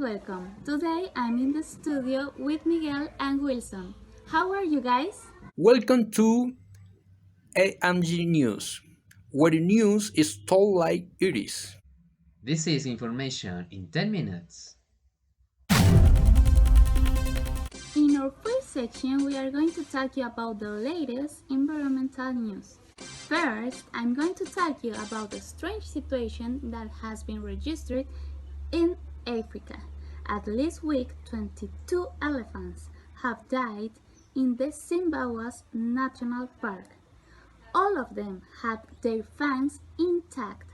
welcome. Today I'm in the studio with Miguel and Wilson. How are you guys? Welcome to AMJ News, where the news is told like it is. This is information in 10 minutes. In our first section, we are going to talk you about the latest environmental news. First, I'm going to talk you about a strange situation that has been registered in Africa. At least week 22 elephants have died in the Zimbabwe's National Park. All of them had their fangs intact.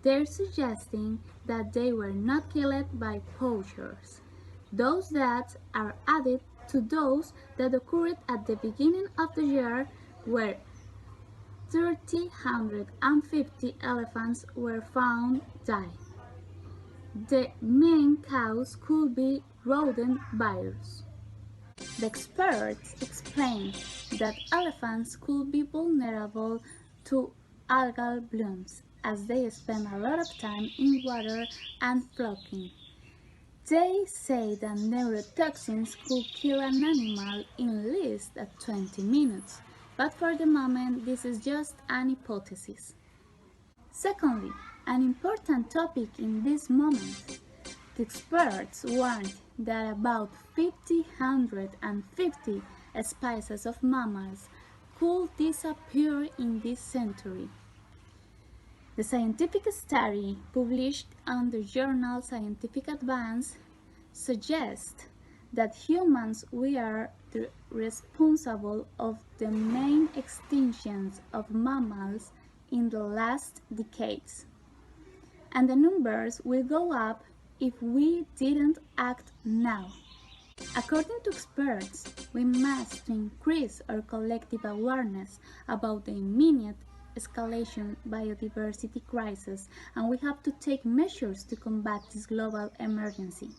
They're suggesting that they were not killed by poachers. Those deaths are added to those that occurred at the beginning of the year where 350 elephants were found dead. The main cause could be rodent virus. The experts explain that elephants could be vulnerable to algal blooms as they spend a lot of time in water and flocking. They say that neurotoxins could kill an animal in less than 20 minutes, but for the moment this is just an hypothesis. Secondly, an important topic in this moment, the experts warned that about 150 species of mammals could disappear in this century. The scientific study published on the journal Scientific Advance suggests that humans were the responsible of the main extinctions of mammals in the last decades. And the numbers will go up if we didn't act now. According to experts, we must increase our collective awareness about the immediate escalation biodiversity crisis, and we have to take measures to combat this global emergency.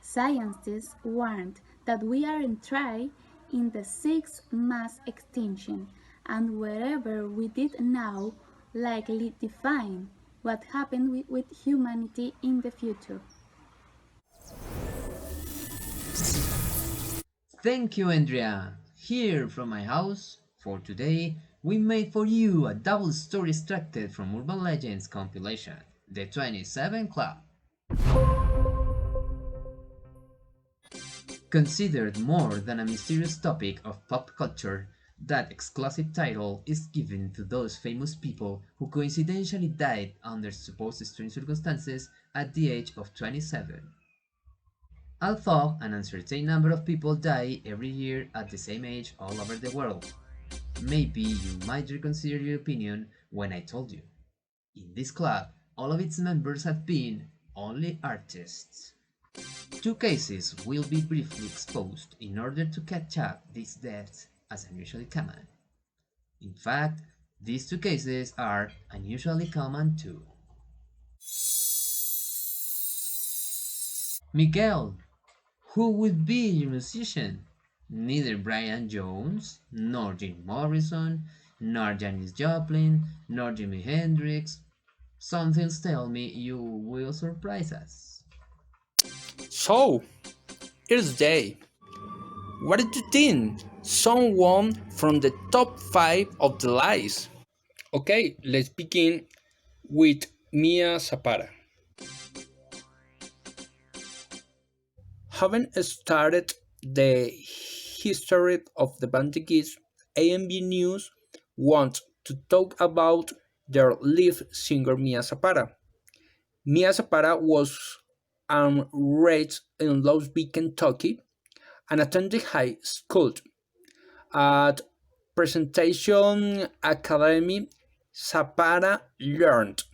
Scientists warned that we are entering in the sixth mass extinction, and whatever we did now likely define what happened with humanity in the future. Thank you, Andrea. Here from my house, for today, we made for you a double story extracted from Urban Legends compilation, The 27 Club. Considered more than a mysterious topic of pop culture, that exclusive title is given to those famous people who coincidentally died under supposed strange circumstances at the age of 27. Although an uncertain number of people die every year at the same age all over the world, maybe you might reconsider your opinion when I told you. In this club, all of its members have been only artists. Two cases will be briefly exposed in order to catch up these deaths as unusually common. In fact, these two cases are unusually common too. Miguel, who would be your musician? Neither Brian Jones, nor Jim Morrison, nor Janis Joplin, nor Jimi Hendrix. Some things tell me you will surprise us. So, here's the day. What did you think? Someone from the top 5 of the list. Okay, let's begin with Mia Zapata. Having started the history of the bandits, AMB News wants to talk about their lead singer Mia Zapata. Mia Zapata was raised in Louisville, Kentucky, and attended high school. At Presentation Academy, Zapata learned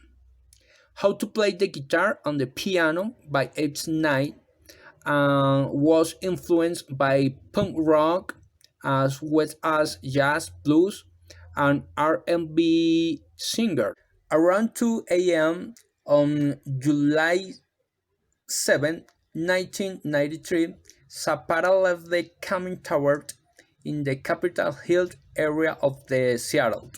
how to play the guitar and the piano by age 9 and was influenced by punk rock as well as jazz, blues, and R&B singer. Around 2 a.m. on July 7, 1993, Zapata left the coming tower in the Capitol Hill area of the Seattle.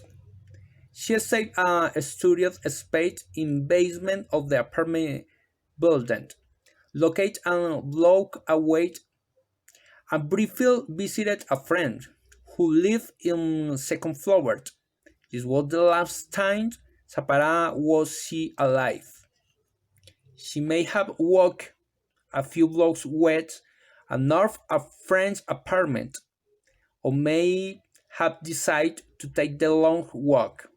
She stayed a studio space in basement of the apartment building. located a block away, and briefly visited a friend who lived in second floor. This was the last time Zapara was seen alive. She may have walked a few blocks west and north of a friend's apartment, or may have decided to take the long walk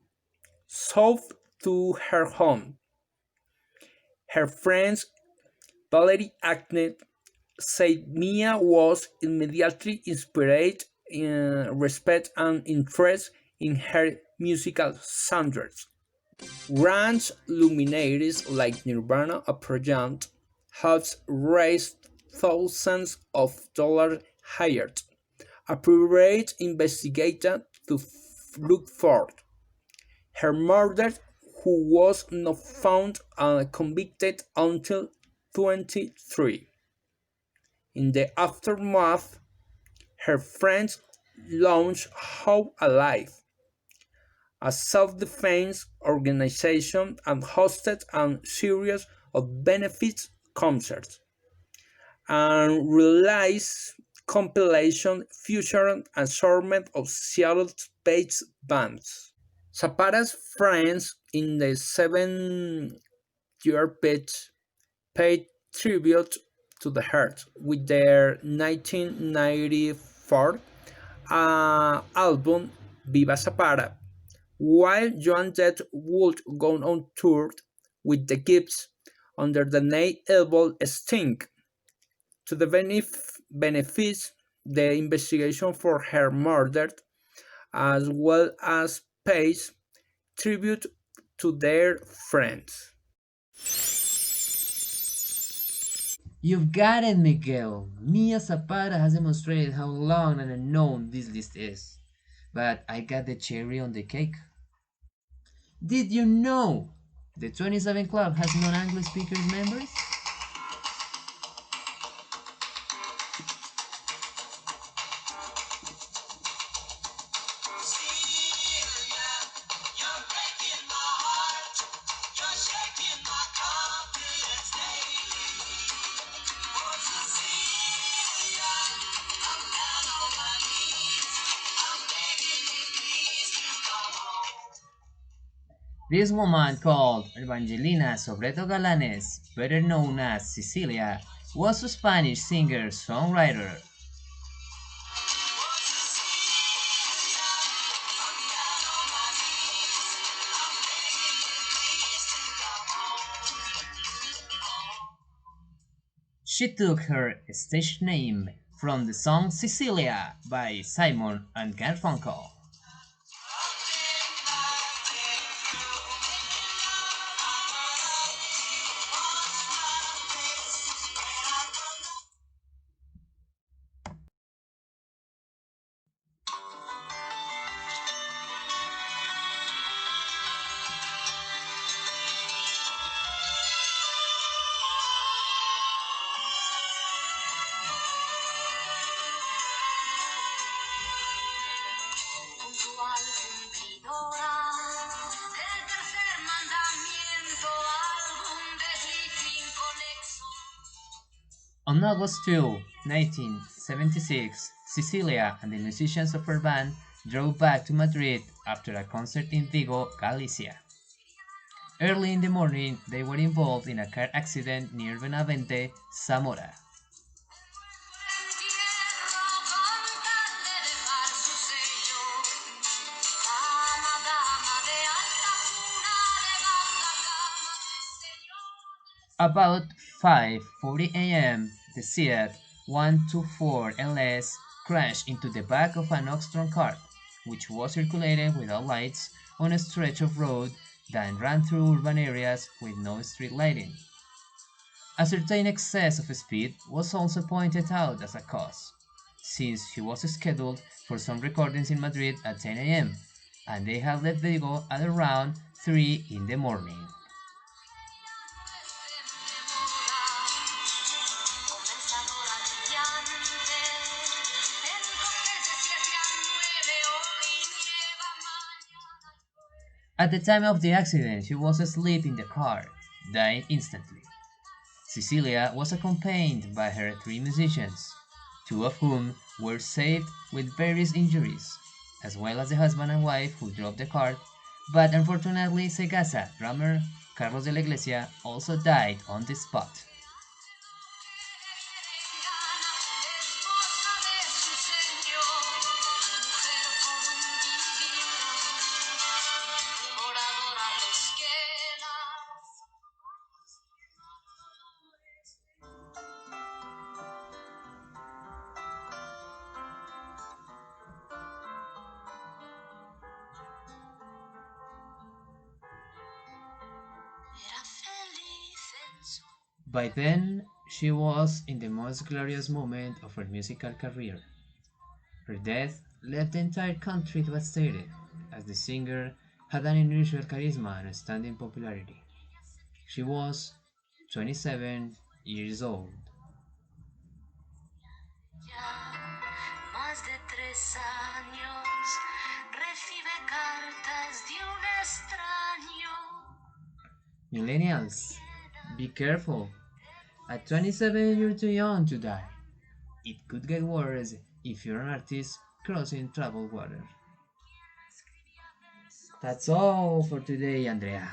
south to her home. Her friends Valerie Agnew said Mia was immediately inspired in respect and interest in her musical soundtracks. Ranch luminaries like Nirvana or Project have raised thousands of dollars hired a private investigator to look for her murder, who was not found and convicted until 23. In the aftermath, her friends launched How Alive, a self-defense organization, and hosted a series of benefit concerts and released compilation featuring an assortment of Seattle-based bands. Zapata's friends in the 7-year pitch paid tribute to the Heart with their 1994 album Viva Zapata, while Joan Jett would go on tour with the Gibbs under the name Evil Sting to the benefit the investigation for her murder, as well as pay tribute to their friends. You've got it, Miguel. Mia Zapata has demonstrated how long and unknown this list is. But I got the cherry on the cake. Did you know the 27 Club has non-English speakers members? This woman, called Evangelina Sobreto Galanes, better known as Cecilia, was a Spanish singer-songwriter. She took her stage name from the song Cecilia by Simon and Garfunkel. Puntual cumplidora del tercer mandamiento, álbum desliz inconexo. On August 2, 1976, Cecilia and the musicians of her band drove back to Madrid after a concert in Vigo, Galicia. Early in the morning, they were involved in a car accident near Benavente, Zamora. About 5:40 a.m., the Seat 124 LS crashed into the back of an Oxtron cart, which was circulating without lights on a stretch of road that ran through urban areas with no street lighting. A certain excess of speed was also pointed out as a cause, since she was scheduled for some recordings in Madrid at 10 a.m., and they had left Vigo at around 3 in the morning. At the time of the accident, she was asleep in the car, dying instantly. Cecilia was accompanied by her three musicians, two of whom were saved with various injuries, as well as the husband and wife who drove the cart, but unfortunately Segasa, drummer Carlos de la Iglesia, also died on the spot. By then, she was in the most glorious moment of her musical career. Her death left the entire country devastated, as the singer had an unusual charisma and outstanding popularity. She was 27 years old. Millennials, be careful. At 27, you're too young to die. It could get worse if you're an artist crossing troubled water. That's all for today, Andrea.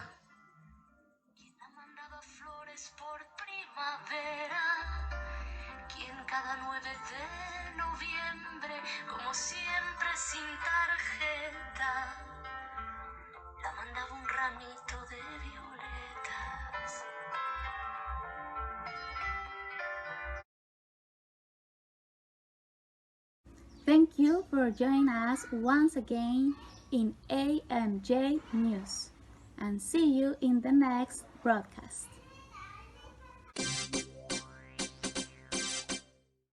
Cada 9 de noviembre, como siempre sin tarjeta, la mandaba un ramito de violetas. Thank you for joining us once again in AMJ News, and see you in the next broadcast.